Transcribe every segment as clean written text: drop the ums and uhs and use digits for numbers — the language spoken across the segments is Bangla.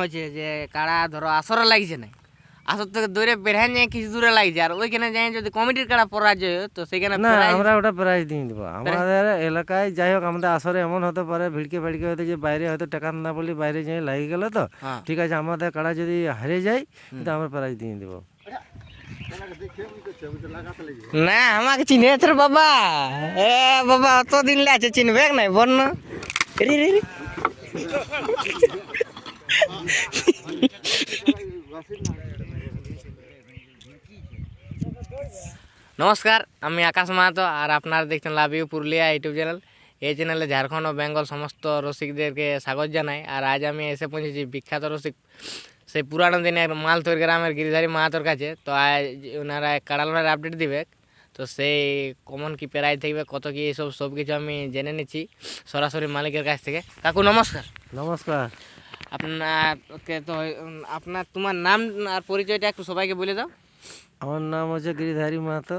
হয়েছে যে কাড়া ধরো আসরে লাগছে না, আসর থেকে দৌড়ে বেড়ে নিয়ে কিছু দূরে লাগছে, আর ওইখানে যাই যদি কমিটির কাড়া পরাজয় হয়, তো সেখানে না আমরা ওটা প্রাইজ দিয়ে দেবো। আমাদের এলাকায় যাই হোক আমাদের আসরে এমন হতে পারে ভিড়কে ফেড়কে হয়তো যে বাইরে হয়তো টাকা না বলি বাইরে যাই লাগে গেল, তো ঠিক আছে আমাদের কাড়া যদি হারে যায় কিন্তু আমরা প্রাইজ দিয়ে দেবো। না আমাকে চিনেছ রে বাবা, এ বাবা অতদিন আছে চিনবে নাই বন্য রে রে রে। নমস্কার, আমি আকাশ মাহাতো আর আপনারা দেখছেন love you Purulia YouTube channel. এই চ্যানেলে ঝাড়খণ্ড ও বেঙ্গল সমস্ত রসিকদেরকে স্বাগত জানাই। আর আজ আমি এসে পৌঁছেছি বিখ্যাত রসিক সেই পুরানো দিনের মালতোর গ্রামের গিরিধারী মাহাতোর কাছে। তো আজ ওনারা কাড়া লড়াইয়ের আপডেট দিবে, তো সেই কমন কি প্রাইজ থাকবে, কত কি এইসব সব কিছু আমি জেনে নিচ্ছি সরাসরি মালিকের কাছ থেকে। কাকু নমস্কার। নমস্কার। আপনাকে তো তোমার নাম আর পরিচয়টা একটু সবাইকে বলে দাও। আমার নাম হচ্ছে গিরিধারী মাহাতো,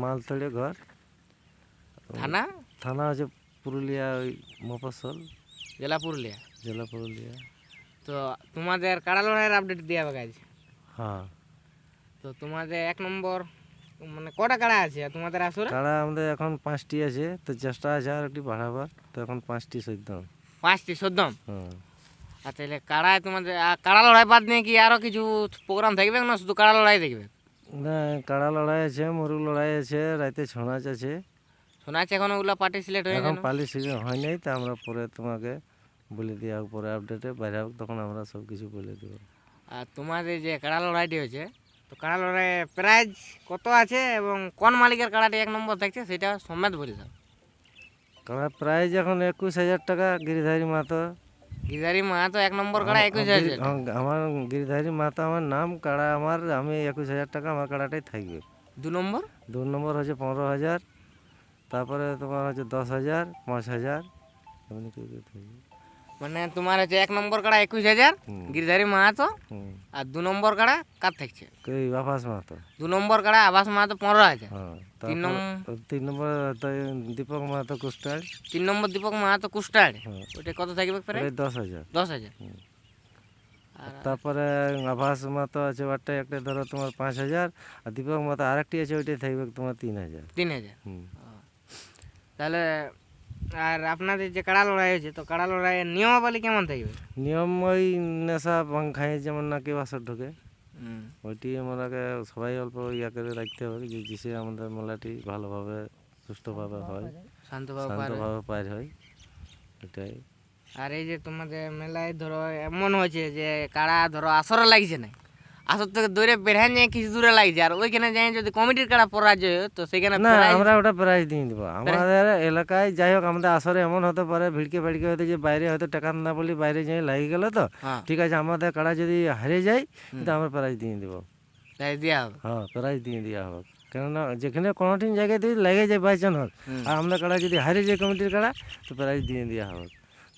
মালতড়ে ঘর, থানা থানা হচ্ছে পুরুলিয়া, ওই মফস্বল, জেলা পুরুলিয়া। জেলা পুরুলিয়া। তো তোমাদের কাড়া লড়াইয়ের আপডেট দিয়ে হবে কাজ। হ্যাঁ, তো তোমাদের এক নম্বর মানে কটা কাড়া আছে তোমাদের আসরে? কাড়া আমাদের এখন 5টি আছে, তো চেষ্টা আছে আর একটি বাড়াবার, তো এখন 5টি সদ্য। 5টি সদ্যম। হুম। আর তাহলে কাড়ায় তোমাদের কাড়া লড়াই বাদ নিয়ে কি আরও কিছু প্রোগ্রাম থাকবে না শুধু কাড়া লড়াই দেখবে? না, কাড়া লড়াই আছে, মুরগ লড়াই আছে, রাতে ছৌ নাচ আছে। শোনা আছে এখন ওগুলো পার্টি সিলেক্ট হয়ে এখন গেল। পালি সিজন হয় নাই, তা আমরা পরে তোমাকে বলে দেওয়া হোক, পরে আপডেটে বাইরে হোক তখন আমরা সব কিছু বলে দেবো। আর তোমাদের যে কাড়া লড়াইটি হয়েছে, তো কাড়া লড়াই প্রাইজ কত আছে এবং কোন মালিকের কাড়াটি এক নম্বর থাকছে সেটা সমেত বলে দাও। কাড়া প্রাইজ এখন 21,000 টাকা গিরিধারী মাহাতো। গিরিধারী মাহাতো এক নম্বর কাড়া 21,000। আমার গিরিধারী মাহাতো আমার নাম, কাড়া আমার, আমি 21,000 টাকা আমার কাড়াটাই থাকবে। 2 নম্বর? 2 নম্বর হচ্ছে 15,000, তারপরে তোমার হচ্ছে 10,000, 5,000, এমনি করে থাকবে। মানে তোমার হচ্ছে এক নম্বর কাড়া 21,000 গিরিধারী মাহাতো, হুম। আর 2 নম্বর কাড়া কার থাকছে? কই আভাস মাহাতো। 2 নম্বর কাড়া আবাস মাহাতো 15,000। হ্যাঁ, 3 নম্বর দীপক মাহাতো কুস্টার। 3 নম্বর দীপক মাহাতো কুস্টার, হ্যাঁ, ওইটা কত থাকবে প্রায়? 10,000। 10,000। তারপরে আভাস মাহাতো আছে ওটাই একটা, ধরো তোমার 5,000, আর দীপক মাহাতো আরেকটি আছে ওইটাই থাকবে তোমার 3,000। 3,000। হুম। তাহলে আর আপনাদের যে কাড়া লড়াই হয়েছে, তো কাড়া লড়াইয়ের নিয়মাবলী কেমন থাকবে? নিয়ম ওই নেশা ভাঙ খাই যেমন না কেউ আসর ঢোকে, ওইটি আমাকে সবাই অল্প ইয়া করে রাখতে হবে, যে জিসে আমাদের মেলাটি ভালোভাবে সুষ্ঠুভাবে হয়, শান্তভাবে পার হয়, এটাই। আর এই যে তোমাদের মেলায় ধরো এমন হয়েছে যে কাড়া ধরো আসরে লাগছে না, আসর থেকে দৌড়ে বেড়ে নিয়ে কিছু দূরে লাগছে, আর ওইখানে যাই যদি কমিটির কাড়া পরাজয় হয়, তো সেখানে না আমরা ওটা প্রাইজ দিয়ে দেবো। আমাদের এলাকায় যাই হোক আমাদের আসরে এমন হতে পারে ভিড়কে ফেড়কে হয়তো যে বাইরে হয়তো টাকা না বলি বাইরে যাই লাগে গেল, তো ঠিক আছে আমাদের কাড়া যদি হারে যায় কিন্তু আমরা প্রাইজ দিয়ে দেবো। দেওয়া হবে? হ্যাঁ, প্রাইজ দিয়ে দেওয়া হবে, কেননা যেখানে কোনোটি জায়গায় যদি লেগে যায় বাইচান হোক, আর আমাদের কাড়া যদি হারে যায় কমিটির কাড়া, তো প্রাইজ দিয়ে দেওয়া হবে।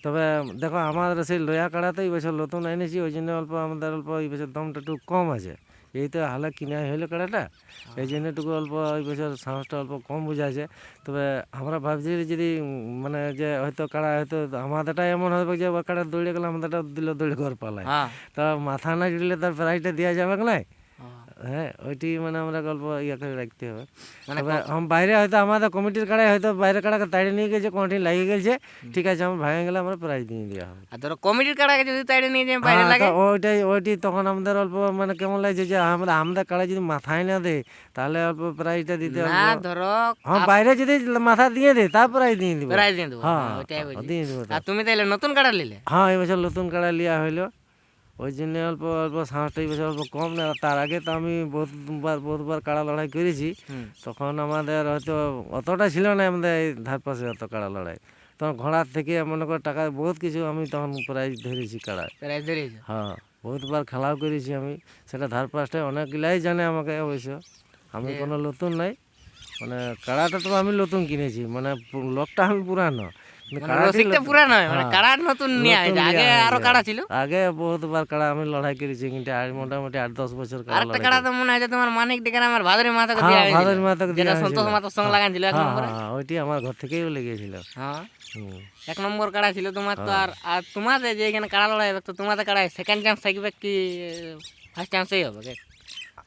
তবে দেখো আমাদের সেই লোয়া কাড়াতে এই বছর নতুন এনেছি, ওই জন্য আমাদের অল্প এই বছর দামটা একটু কম আছে। এই তো হালে কিনা হইলো কাড়াটা, এই জন্য একটু অল্প ওই বছর সাহসটা অল্প কম বোঝাছে। তবে আমরা ভাবছি যদি মানে যে হয়তো কাড়া হয়তো আমাদেরটা এমন হবে যে কাড়া দৌড়ে গেলে আমাদেরটা দিল দৌড়ে ঘর পালায়, তা মাথা না জুড়লে তার প্রাইজটা দেওয়া যাবে না। হ্যাঁ, ওইটি মানে আমরা গল্প ইয়া করে রাখতে হবে। তবে বাইরে হয়তো আমাদের কমিটির কাড়ায় হয়তো বাইরে কাড়াকে তাড়িয়ে নিয়ে গেছে, কোনোটি লাগিয়ে গেছে, ঠিক আছে আমার ভাঙে গেলে আমরা প্রাইজ দিয়ে দেওয়া হবে। আর ধরো কমিটির কাড়াকে যদি তাড়িয়ে নিয়ে যায় বাইরে লাগে, ওইটি তখন আমাদের অল্প মানে কেমন লাগছে যে আমাদের কাড়া যদি মাথায় না দেয় তাহলে অল্প প্রাইজটা দিতে হবে। না ধরো বাইরে যদি মাথা দিয়ে দেয় তার প্রাইজ দিয়ে দিব। প্রাইজ দিয়ে দেবো। হ্যাঁ, ওইটাই বলছি। দিয়ে দেবো। আর তুমি তাহলে নতুন কাড়া নিলে? হ্যাঁ, এই বছর নতুন কাড়া লিয়া হইলো, ওই জন্য অল্প অল্প সাহসটা এই বছর অল্প কম। না তার আগে তো আমি বহুতবার কাড়া লড়াই করেছি, তখন আমাদের হয়তো অতটা ছিল না আমাদের এই ধার পাশে অত কাড়া লড়াই। তখন ঘোড়ার থেকে মনে করো টাকা বহুত কিছু আমি তখন প্রাইজ ধরেছি কাড়ায়। প্রাইজ ধরেছি? হ্যাঁ, বহুতবার খেলাও করেছি আমি, সেটা ধার পাশটায় অনেকগুলাই জানে আমাকে অবশ্য। আমি কোনো নতুন নাই, মানে কাড়াটা তো আমি নতুন কিনেছি, মানে লোকটা আমি পুরানো, মানে রসিকটা পুরা নয়, মানে কাড়া নতুন নিয়ে হয়েছে, আগে আরো কাড়া ছিল। আগে বহুতবার কাড়া আমি লড়াই করেছি, কিন্তু আর মোটামুটি 8-10 বছর কাড়া আরেকটা লড়াই কাড়া তো মনে হয় যে তোমার মানিক ডেকে আমার ভাদরি মাথাকে দেওয়া হয়েছিল, ভাদরি মাতাকে যেটা দেয়া সন্তোষ হয়েছিল। মাতার সঙ্গে লাগান ছিল এক নম্বরে। ওইটি আমার ঘর থেকেই লেগেছিল। হ্যাঁ, হুম। 1 নম্বর কাড়া ছিল তোমার। তো আর তোমাদের যে এখানে কাড়া লড়াই হবে, তো তোমাদের কাড়ায় সেকেন্ড চান্স থাকবে কি ফার্স্ট চান্সেই হবে?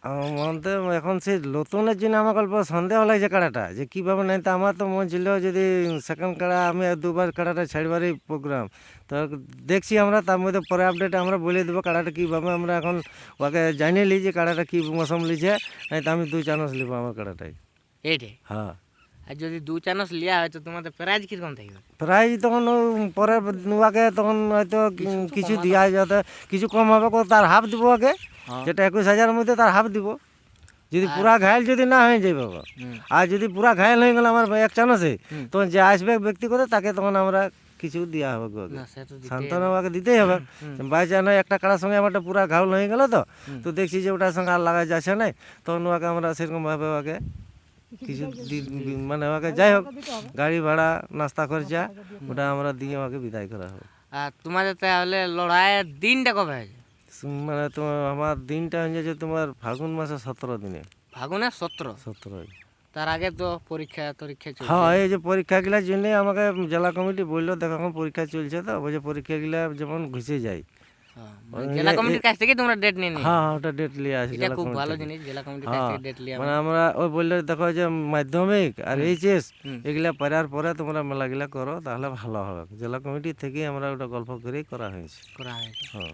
আমার মনে এখন সেই নতুনের জন্য আমার অল্প সন্দেহ লাগছে কাড়াটা, যে কীভাবে নাই। তো আমার তো মন ছিল যদি সেকেন্ড কাড়া আমি আর 2বার কাড়াটা ছাড়বারই প্রোগ্রাম। তো দেখছি আমরা, তার মধ্যে পরে আপডেট আমরা বলে দেবো কাড়াটা কীভাবে। আমরা এখন ওকে জানিয়ে নিই যে কাড়াটা কী মৌসুম লিছে, নাই তো আমি 2 চান্স নিব আমার কাড়াটাই। এইটাই। হ্যাঁ, আর যদি 2 চান্স লিয়া হয় তো তোমাদের প্রাইজ কিরকম থাকবে? প্রাইজ তখন পরে ওকে তখন হয়তো কিছু দেওয়া যাতে কিছু কম হবে, তার হাফ দিব ওকে, যেটা 21,000-এর মধ্যে তার হাফ দিব। যদি পুরা ঘায়ল যদি না হয়ে যায় বাবা, আর যদি পুরা ঘায়ল হয়ে গেল আমার 1 চান্সে, তখন যে আসবে ব্যক্তিগত তাকে তখন আমরা কিছু দেওয়া হবে ওকে, সান্ত্বনা ওকে দিতেই হবে। বাই চান্স একটা কাড়ার সঙ্গে আমারটা পুরা ঘাউল হয়ে গেল, তো দেখছি যে ওটার সঙ্গে আর লাগা যাচ্ছে না, তখন ওকে আমরা সেরকমভাবে ওকে কিছু মানে ওকে যাই হোক গাড়ি ভাড়া নাস্তা খরচা ওটা আমরা দিয়ে ওকে বিদায় করা হবে। আর তোমাদের তাহলে লড়াইয়ের দিনটা কবে আছে? মানে তোমার আমার দিনটা হয়ে যাচ্ছে তোমার ফাগুন মাসে 17 দিনে। ফাগুনের 17? তার আগে তো পরীক্ষা চলছে। হ্যাঁ, এই যে পরীক্ষাগুলোর জন্য আমাকে জেলা কমিটি বললো, দেখো এখন পরীক্ষা চলছে, তো বলছে পরীক্ষাগুলো যেমন ঘুষে যায়। মানে জেলা কমিটির কাছ থেকে তোমরা ডেট নিয়ে নিও? হ্যাঁ, ওটা ডেট নিয়ে আসে এটা খুব ভালো জিনিস, জেলা কমিটির কাছ থেকে ডেট নিয়ে। মানে আমরা ওই বললে দেখো যে মাধ্যমিক আর এইচএস এগুলা পড়ার পরে তোমরা মেলাগুলা করো, তাহলে ভালো হবে। জেলা কমিটি থেকে আমরা ওটা গল্প করেই করা হয়েছে। হ্যাঁ।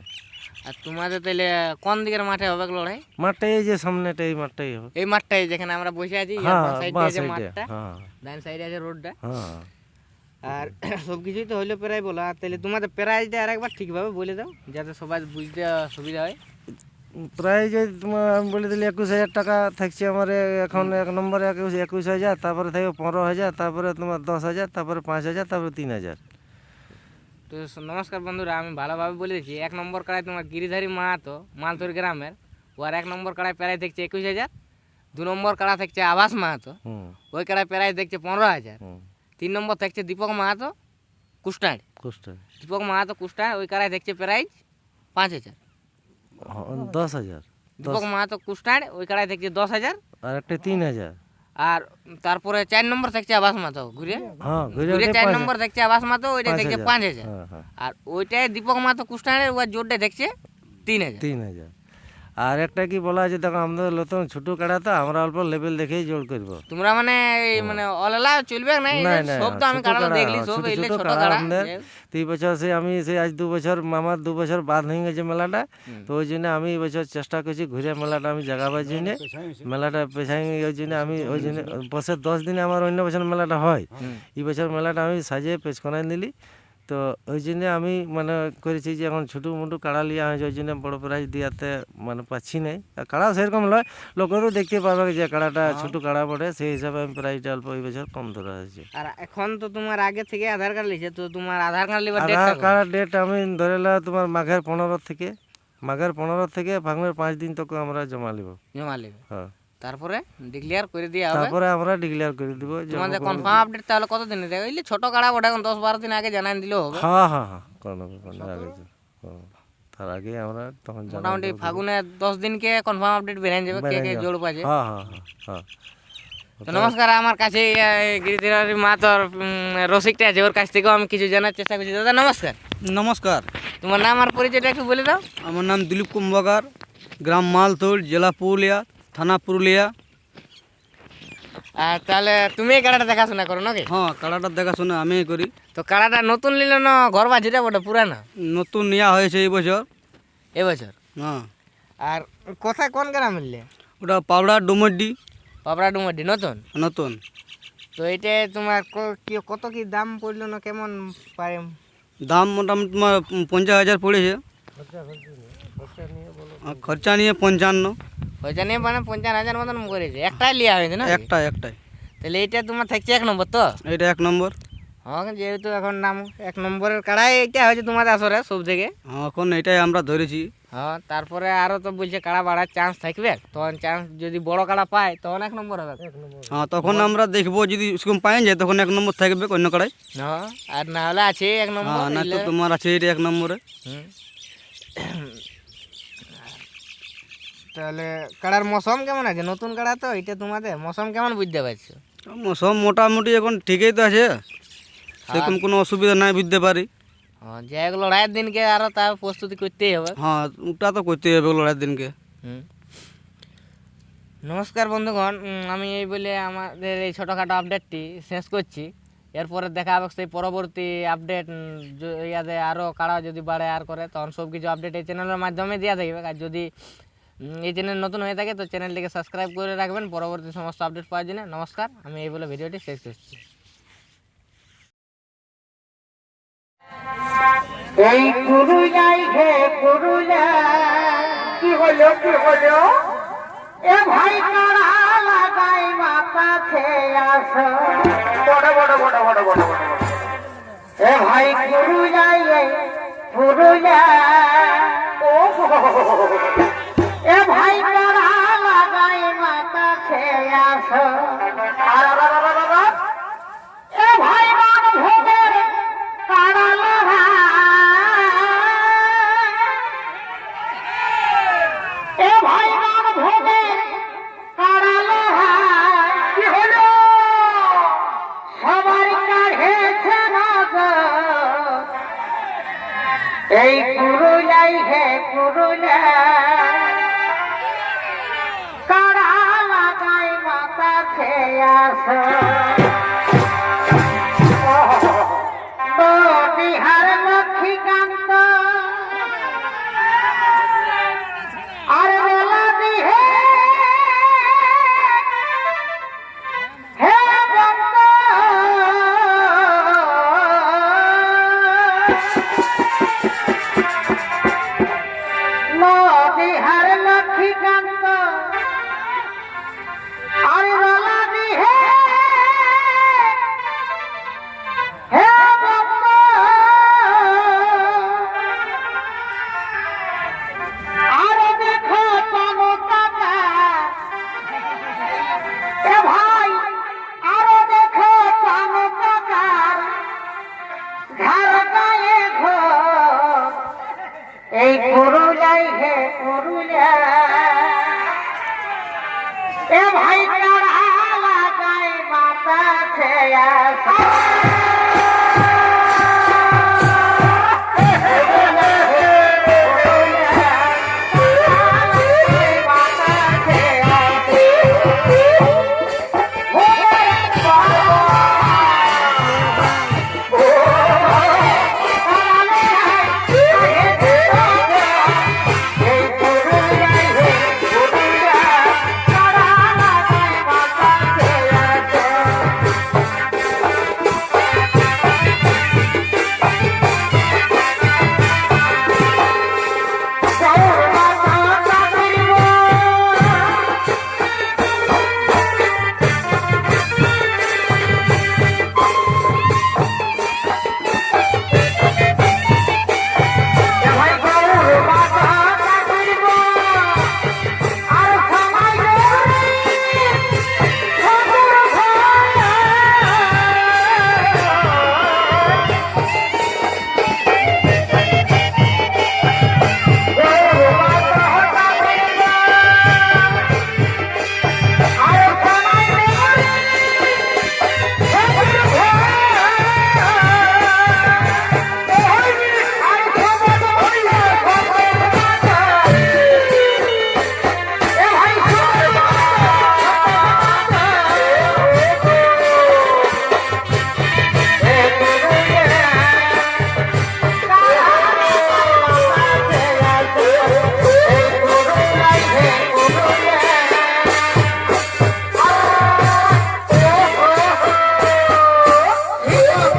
আর তোমাদের তাহলে কোন দিকের মাঠে হবে লড়াই? মাঠটা এই যে সামনেটা, এই মাঠটাই হবে। এই মাঠটাই যেখানে আমরা বসে আছি, মাঠটা ডান সাইডে আছে রোডটা। আর সবকিছুই তো হইলো প্রায় বলা। তাহলে তোমাদের প্রাইজটা আরেকবার ঠিকভাবে বলে দাও, যাতে সবাই বুঝতে সুবিধা হয়। প্রাইজ তোমার আমি বলে দিলি 21,000 টাকা থাকছে আমার এখন। 1 নম্বরে 21,000, তারপরে থাকবে 15,000, তারপরে তোমার 10,000, তারপরে 5,000, তারপরে 3,000। তো নমস্কার বন্ধুরা, আমি ভালোভাবে বলে দিচ্ছি। 1 নম্বর কাড়ায় তোমার গিরিধারী মাহাতো মালতোর গ্রামের, ওর 1 নম্বর কাড়ায় প্রায় দেখছে 21,000। 2 নম্বর কাড়া থাকছে আবাস মাহাতো, ওই কাড়ায় প্রায় দেখছে 15,000। 3 নম্বর থাকছে দীপক মাহাতো কুষ্টাড়, দীপক মাহাতো কুষ্টাড়, ওই কাড়ায় দেখছে প্রাইজ 5,000। 10,000 দীপক মাহাতো কুষ্টাড়, ওই কাড়ায় দেখছে 10,000, আর একটা 3,000। আর তারপরে 4 নম্বর থাকছে আবাস মাহাতো ঘুরে, ঘুরে 4 নম্বর দেখছে আবাস মাহাতো, ওইটা দেখছে 5,000। আর ওইটাই দীপক মাহাতো কুষ্টাড়ের ওই জোরটা দেখছে 3,000। আর একটা কি বলা আছে, দেখো আমাদের নতুন ছোট কাড়া, তো আমরা অল্প লেভেল দেখেই জোর করবো। তোমরা মানে মানে অলালা চলবে না, সব তো আমি কাড়া দেখলি সব এইলে ছোট কাড়া। তো এই বছর আমি আজ 2 বছর, আমার 2 বছর বাদ হয়ে গেছে মেলাটা, তো ওই জন্য আমি এই বছর চেষ্টা করছি ঘুরে মেলাটা আমি জাগাবার জন্য। মেলাটা পেছাই ওই জন্য আমি ওই জন্য বছর 10 দিনে আমার অন্য বছর মেলাটা হয়, এই বছর মেলাটা আমি সাজিয়ে পেছকনায় নিলি। তো ওই জন্য আমি মানে করেছি যে এখন ছোটো মোটো কাড়া লিয়া হয়েছে, ওই জন্য বড়ো প্রাইজ দিয়াতে মানে পাচ্ছি নাই। আর কাড়াও সেরকম নয়, লোকেরও দেখতে পাবে যে কাড়াটা ছোটো কাড়া পড়ে, সেই হিসাবে আমি প্রাইজটা অল্প এই বছর কম ধরা হয়েছে। আর এখন তো তোমার আগে থেকে আধার কার্ড লিখে, তো তোমার আধার কার্ড লিবার আধার কার্ড ডেট আমি ধরে তোমার মাঘের 15 থেকে ফাগুনের 5 দিন তক আমরা জমা লিব। হ্যাঁ, তারপরে ডিক্লেয়ার করে দিয়া হবে, তারপরে আমরা ডিক্লেয়ার করে দিব। তোমাদের কনফার্ম আপডেট তাহলে কত দিনে দেবে? ওইলে ছোট কাড়া ওটা এখন 10-12 দিন আগে জানাই দিলেও হবে। হ্যাঁ, কোনো ব্যাপার না, আগে তার আগে আমরা তখন মোটামুটি ফাগুনের 10 দিনকে কনফার্ম আপডেট বেরিয়ে যাবে কে কে জোর পাচ্ছে। হ্যাঁ। তো নমস্কার, আমার কাছে গিরিধারী মাহাতোর রসিকটা আছে, ওর কাছ থেকেও আমি কিছু জানার চেষ্টা করছি। দাদা নমস্কার। নমস্কার, তোমার নাম আর পরিচয়টা একটু বলে দাও। আমার নাম দিলীপ কুম্ভকার, গ্রাম মালতোড়, জেলা পুরুলিয়া, থানা পুরুলিয়া। আর তাহলে তুমি এই কাড়াটা দেখাশোনা করো নাকি? হ্যাঁ, কাড়াটার দেখাশোনা আমি করি। তো কাড়াটা নতুন নিল না ঘর বাজিটা ওটা পুরানো? নতুন নেওয়া হয়েছে এই বছর। এবছর? হ্যাঁ। আর কোথায় কোন গ্রাম মিললে? ওটা পাবড়া ডুমড্ডি। পাবড়া ডুমড্ডি নতুন। তো এইটা তোমার কত কি দাম পড়লো না, কেমন পারে? দাম মোটামুটি তোমার 50,000 পড়েছে, খরচা নিয়ে 55। খরচা নিয়ে মানে 55,000 মতন করেছে। একটাই লিয়া হয়েছে না? একটাই। তাহলে এইটা তোমার থাকছে 1 নম্বর? তো এটা 1 নম্বর। হ্যাঁ যেহেতু এখন নাম 1 নম্বরের কাড়াই এটা হচ্ছে তোমাদের আসরে সব থেকে। হ্যাঁ, এখন এটাই আমরা ধরেছি। হ্যাঁ তারপরে আরো তো বলছে কাড়া বাড়ার চান্স থাকবে, তখন চান্স যদি বড় কাড়া পায় তখন 1 নম্বর হবে। হ্যাঁ, তখন আমরা দেখবো যদি সেরকম পাই যায় তখন 1 নম্বর থাকবে অন্য কাড়াই। হ্যাঁ আর না হলে আছে 1 নম্বর। হ্যাঁ, না তো তোমার আছে এটা 1 নম্বরে। হুম। তাহলে কাড়ার মৌসুম কেমন আছে? নতুন কাড়া তো এটা, তোমাদের মৌসুম কেমন বুঝতে পারছো? সব মোটামুটি এখন ঠিকই তো আছে, সেরকম কোনো অসুবিধা নাই বুঝতে পারি। হ্যাঁ যে এক লড়াইয়ের দিনকে আরো তার প্রস্তুতি করতেই হবে। হ্যাঁ, ওটা তো করতেই হবে লড়াইয়ের দিনকে। হুম। নমস্কার বন্ধুগণ, আমি এই বলে আমাদের এই ছোটোখাটো আপডেটটি শেষ করছি। এরপরে দেখা হবে সেই পরবর্তী আপডেট, ইয়াতে আরও কারা যদি বাড়ে আর করে তখন সব কিছু আপডেট এই চ্যানেলের মাধ্যমে দেওয়া থাকবে। আর যদি এই চ্যানেল নতুন হয়ে থাকে তো চ্যানেলটিকে সাবস্ক্রাইব করে রাখবেন পরবর্তী সমস্ত আপডেট পাওয়ার জন্য। নমস্কার, আমি এই বলে ভিডিওটি শেষ করছি। এই পুরুলিয়ায় হে পুরুলিয়া, কি হলো এ ভাই তারা লাগাই মাথা খেয়ে আস বড় এ ভাই পুরুলিয়ায় পুরুলিয়া, ও এ ভাই তারা লাগাই মাথা খেয়ে আস এ ভাই মান ভোগের কাড়া লড়া, এ ভাই মান ভোগের কাড়া লড়া, কি হলো সবার কাঢ়েছে নজর, এই পুরুলিয়ায় হে পুরুলিয়া, কাড়া লাগাই মাথা খেয়ে আসো বিহার লক্ষ্মীকান্ত আর বেলা দিহে হে বন্ধ, বিহার লক্ষ্মীকান্ত আর বেলা দিহে হে বন্ধ, আরে দেখো পানো টাকা, এ ভাই আরে দেখো পানো টাকার ঘর গায়ে ঘর, এই পুরুলিয়ায় হে পুরুলিয়া, এ ভাই তারা লাগাই মাথা খেয়ে আসো।